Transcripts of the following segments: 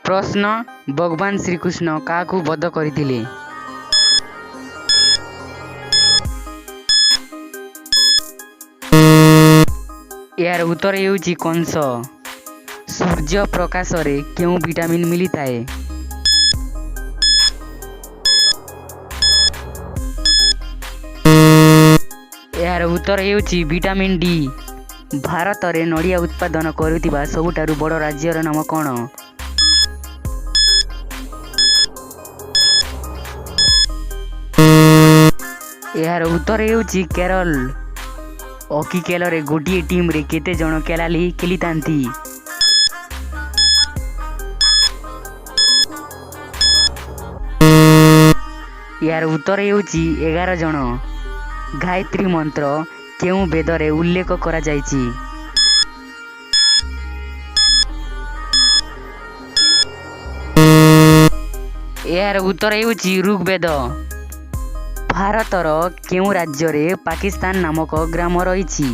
प्रश्न भगवान श्रीकृष्ण काहाकू बध करथिले? यार उत्तर हेउची कंस। सूर्य प्रकाश रे केउ विटामिन मिली थाए? यार उत्तर हेउची विटामिन डी। भारत रे नड़िया उत्पादन करुथिबा सबुठारु बड़ राज्यर नाम कौन? यार उत्तर हेउची केरल। हॉकी खेल रे गोटे टीम रे केते जण खेलाली खेलितांती? यार उत्तर हेउची 11 जण। गायत्री मंत्र केउ वेद रे उल्लेख करा जायछि? यार उत्तर हेउची ऋग्वेद। भारतर केउ राज्य रे पाकिस्तान नामक ग्राम रहिछि?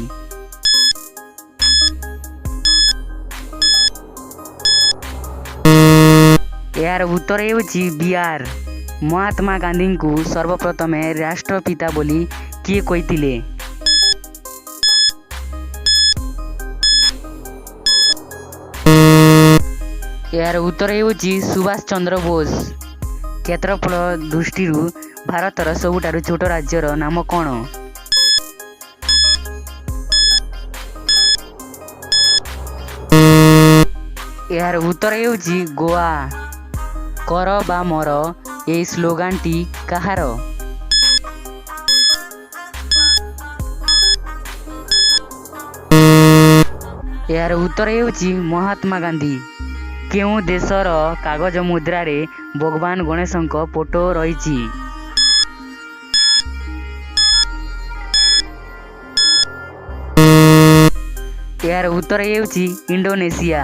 यार उत्तर हेउची बिहार। महात्मा गांधी को सर्वप्रथम राष्ट्रपिता बोली किए कहिथिले? यार उत्तर हेउची सुभाष चंद्र बोस। क्षेत्रफल दृष्टि भारतर सबुठारु छोट राज्यर नाम कौन? यार उत्तर हेउची गोवा। कर बा मर ए स्लोगान टी कहार? यार उत्तर हेउची महात्मा गांधी। केउ देशर कागज मुद्रा रे भगवान गणेशंक फोटो रहिछि? यार उत्तर हेउची इंडोनेशिया।